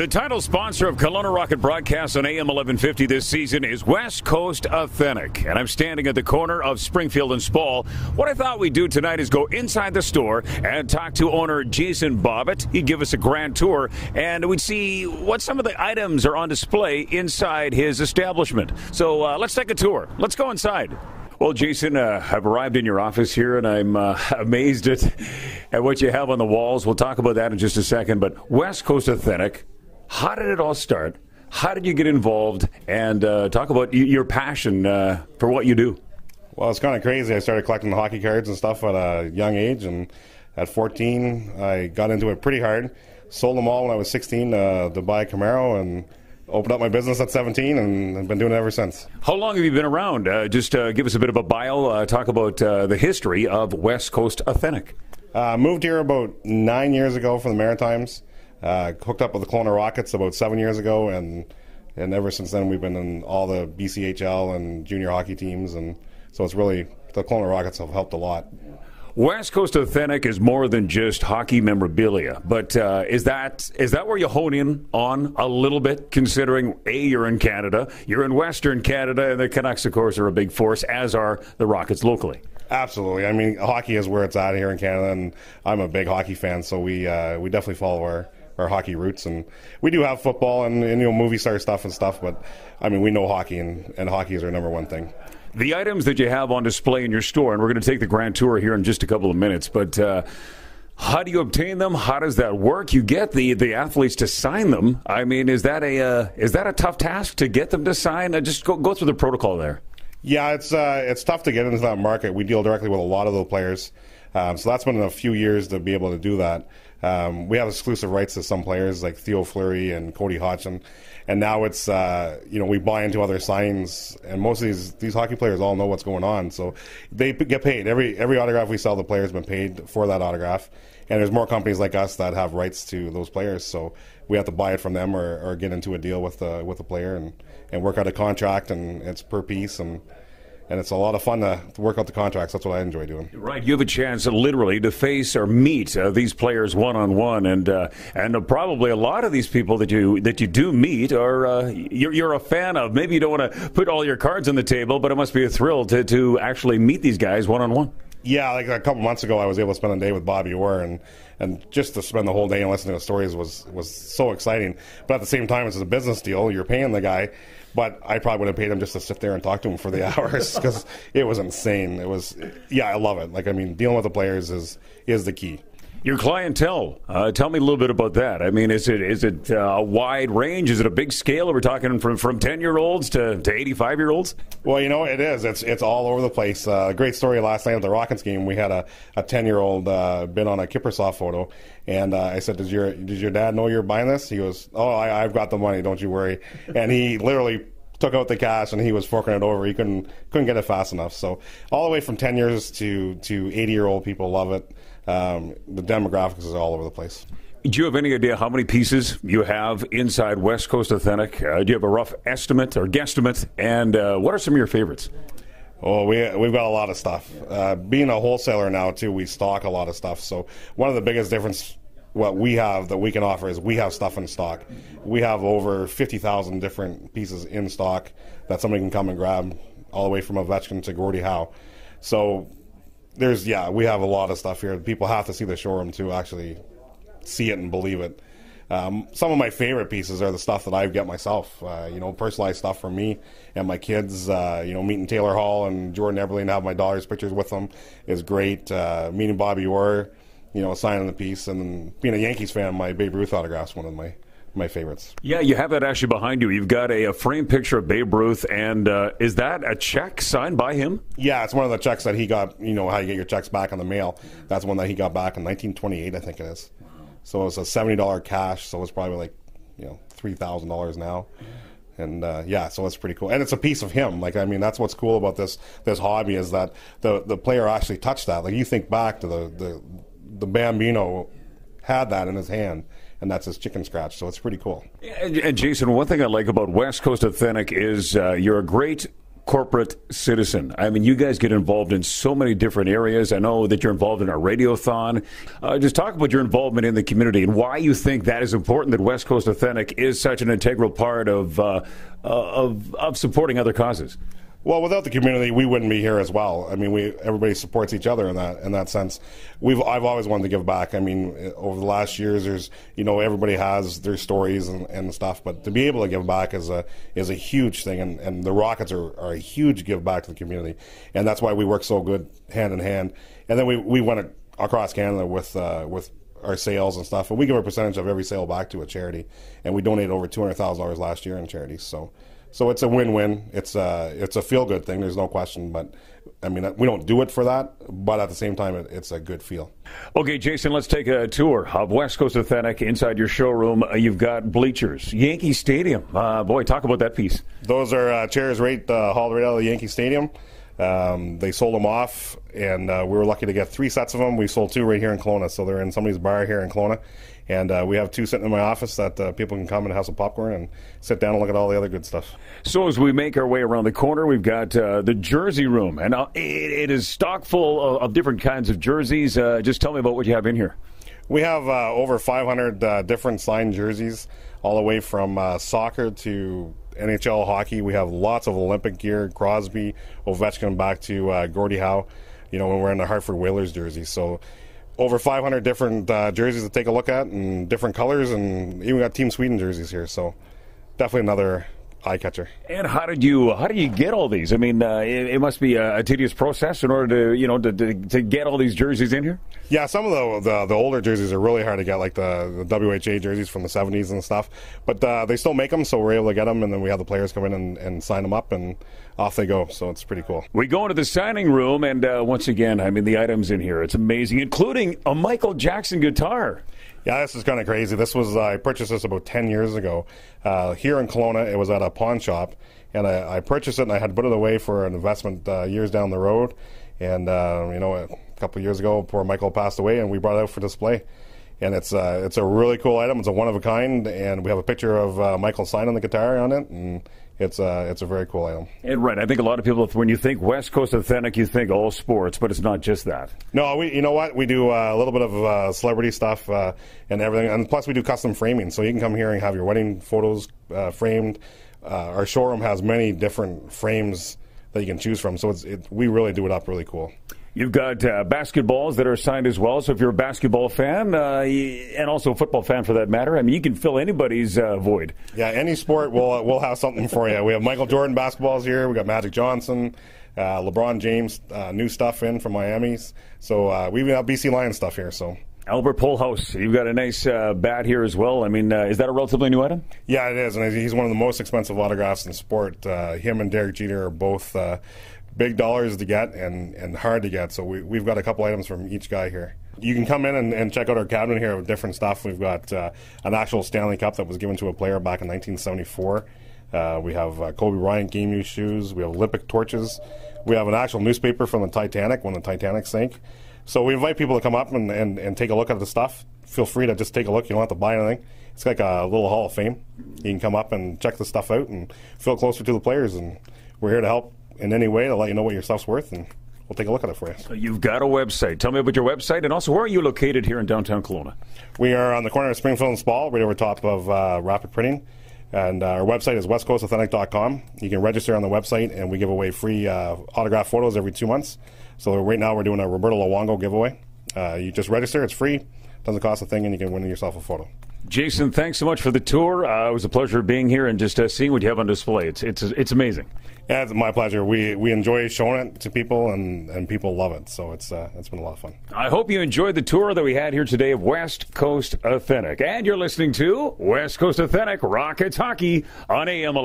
The title sponsor of Kelowna Rocket broadcasts on AM 1150 this season is West Coast Authentic. And I'm standing at the corner of Springfield and Spall. What I thought we'd do tonight is go inside the store and talk to owner Jason Bobbitt. He'd give us a grand tour, and we'd see what some of the items are on display inside his establishment. So let's take a tour. Let's go inside. Well, Jason, I've arrived in your office here, and I'm amazed at what you have on the walls. We'll talk about that in just a second. But West Coast Authentic, how did it all start? How did you get involved? And talk about your passion for what you do. Well, it's kind of crazy. I started collecting hockey cards and stuff at a young age, and at 14, I got into it pretty hard. Sold them all when I was 16 to buy a Camaro, and opened up my business at 17, and I've been doing it ever since. How long have you been around? Just give us a bit of a bio. Talk about the history of West Coast Authentic. Moved here about 9 years ago from the Maritimes. Hooked up with the Kelowna Rockets about 7 years ago, and ever since then we've been in all the BCHL and junior hockey teams, and so it's really, the Kelowna Rockets have helped a lot. West Coast Authentic is more than just hockey memorabilia, but is that where you hone in on a little bit, considering, A, you're in Canada, you're in Western Canada, and the Canucks, of course, are a big force, as are the Rockets locally? Absolutely. I mean, hockey is where it's at here in Canada, and I'm a big hockey fan, so we definitely follow our hockey roots, and we do have football and movie star stuff and stuff, but I mean, we know hockey, and hockey is our number one thing. The items that you have on display in your store, and we're going to take the grand tour here in just a couple of minutes, but how do you obtain them? How does that work? You get the athletes to sign them. I mean, is that a tough task to get them to sign? Just go through the protocol there. Yeah, it's tough to get into that market. We deal directly with a lot of those players, so that's been a few years to be able to do that. We have exclusive rights to some players like Theo Fleury and Cody Hodgson, and now it's we buy into other signs, and most of these hockey players all know what's going on, so they get paid. Every autograph we sell, the players have been paid for that autograph, and there's more companies like us that have rights to those players, so we have to buy it from them or get into a deal with the player and work out a contract, and it's per piece, and it's a lot of fun to work out the contracts. That's what I enjoy doing. Right. You have a chance, literally, to face or meet these players one-on-one. And probably a lot of these people that you do meet are you're a fan of. Maybe you don't want to put all your cards on the table, but it must be a thrill to actually meet these guys one-on-one. Yeah, like a couple months ago, I was able to spend a day with Bobby Orr, and just to spend the whole day and listen to his stories was so exciting. But at the same time, it's a business deal. You're paying the guy, but I probably would have paid him just to sit there and talk to him for the hours because it was insane. I love it. Like, I mean, dealing with the players is the key. Your clientele, tell me a little bit about that. I mean, is it a wide range? Is it a big scale? Are we talking from 10-year-olds to 85-year-olds? Well, it is. It's all over the place. A great story last night at the Rockets game. We had a 10-year-old been on a Kippersoft photo, and I said, "Does your dad know you're buying this?" He goes, "Oh, I've got the money. Don't you worry." And he literally took out the cash, and he was forking it over. He couldn't get it fast enough. So all the way from 10 years to 80-year-old people love it. The demographics is all over the place. Do you have any idea how many pieces you have inside West Coast Authentic? Do you have a rough estimate or guesstimate? And what are some of your favorites? Oh, we've got a lot of stuff. Being a wholesaler now, too, we stock a lot of stuff. So one of the biggest difference what we have that we can offer is we have stuff in stock. We have over 50,000 different pieces in stock that somebody can come and grab, all the way from Ovechkin to Gordie Howe. So we have a lot of stuff here. People have to see the showroom to actually see it and believe it. Some of my favorite pieces are the stuff that I get myself. Personalized stuff for me and my kids. Meeting Taylor Hall and Jordan Eberle and have my daughter's pictures with them is great. Meeting Bobby Orr, signing the piece, and then being a Yankees fan, my Babe Ruth autograph's one of my favorites. Yeah, you have that actually behind you. You've got a framed picture of Babe Ruth, and is that a check signed by him? Yeah, it's one of the checks that he got, how you get your checks back in the mail. That's one that he got back in 1928, I think it is. So it's a $70 cash, so it's probably like, $3,000 now. And so it's pretty cool. And it's a piece of him. Like, I mean, that's what's cool about this hobby is that the player actually touched that. Like, you think back to the Bambino had that in his hand, and that's his chicken scratch, so it's pretty cool. And Jason, one thing I like about West Coast Authentic is you're a great corporate citizen. I mean, you guys get involved in so many different areas. I know that you're involved in our radiothon. Just talk about your involvement in the community and why you think that is important, that West Coast Authentic is such an integral part of supporting other causes. Well, without the community, we wouldn't be here as well. I mean, everybody supports each other in that sense. I've always wanted to give back. I mean, over the last years, everybody has their stories and stuff, but to be able to give back is a huge thing. And the Rockets are a huge give back to the community, and that's why we work so good hand in hand. And then we went across Canada with our sales and stuff, and we give a percentage of every sale back to a charity, and we donated over $200,000 last year in charities. So it's a win-win. It's a feel-good thing. There's no question. But I mean, we don't do it for that. But at the same time, it's a good feel. Okay, Jason, let's take a tour of West Coast Authentic inside your showroom. You've got bleachers, Yankee Stadium. Boy, talk about that piece. Those are chairs hauled right out of the Yankee Stadium. They sold them off, and we were lucky to get 3 sets of them. We sold 2 right here in Kelowna, so they're in somebody's bar here in Kelowna. And we have 2 sitting in my office that people can come and have some popcorn and sit down and look at all the other good stuff. So as we make our way around the corner, we've got the jersey room. And it is stock full of different kinds of jerseys. Just tell me about what you have in here. We have over 500 different signed jerseys, all the way from soccer to NHL hockey. We have lots of Olympic gear, Crosby, Ovechkin, back to Gordie Howe, when we're in the Hartford Whalers jersey. So over 500 different jerseys to take a look at, and different colors, and even got Team Sweden jerseys here. So definitely another eye catcher. And how did you get all these? I mean, it must be a tedious process in order to get all these jerseys in here. Yeah, some of the older jerseys are really hard to get, like the WHA jerseys from the 70s and stuff. But they still make them, so we're able to get them, and then we have the players come in and sign them up, and off they go. So it's pretty cool. We go into the signing room, and once again, I mean, the items in here, it's amazing, including a Michael Jackson guitar. Yeah, this is kind of crazy. I purchased this about 10 years ago. Here in Kelowna, it was at a pawn shop, and I purchased it, and I had put it away for an investment years down the road. And, a couple of years ago, poor Michael passed away, and we brought it out for display. And it's a really cool item. It's a one-of-a-kind, and we have a picture of Michael signing the guitar on it, and it's a very cool item. And right, I think a lot of people, when you think West Coast Authentic, you think all sports, but it's not just that. No, you know what? We do a little bit of celebrity stuff and everything, and plus we do custom framing, so you can come here and have your wedding photos framed. Our showroom has many different frames that you can choose from, so we really do it up really cool. You've got basketballs that are signed as well, so if you're a basketball fan, and also a football fan for that matter, I mean, you can fill anybody's void. Yeah, any sport, we'll have something for you. We have Michael Jordan basketballs here, we got Magic Johnson, LeBron James, new stuff in from Miami, so we even have BC Lions stuff here, so. Albert Pujols, you've got a nice bat here as well. I mean, is that a relatively new item? Yeah, it is, and he's one of the most expensive autographs in sport. Him and Derek Jeter are both big dollars to get and hard to get, so we've got a couple items from each guy here. You can come in and check out our cabinet here with different stuff. We've got an actual Stanley Cup that was given to a player back in 1974. We have Kobe Bryant game-used shoes. We have Olympic torches. We have an actual newspaper from the Titanic when the Titanic sank. So we invite people to come up and take a look at the stuff. Feel free to just take a look. You don't have to buy anything. It's like a little Hall of Fame. You can come up and check the stuff out and feel closer to the players. And we're here to help in any way to let you know what your stuff's worth, and we'll take a look at it for you. So you've got a website. Tell me about your website, and also where are you located here in downtown Kelowna? We are on the corner of Springfield and Spall, right over top of Rapid Printing. And our website is westcoastauthentic.com. You can register on the website, and we give away free autograph photos every 2 months. So right now we're doing a Roberto Luongo giveaway. You just register. It's free. Doesn't cost a thing, and you can win yourself a photo. Jason, thanks so much for the tour. It was a pleasure being here and just seeing what you have on display. It's amazing. Yeah, it's my pleasure. We enjoy showing it to people, and people love it. So it's been a lot of fun. I hope you enjoyed the tour that we had here today of West Coast Authentic. And you're listening to West Coast Authentic Rockets Hockey on AM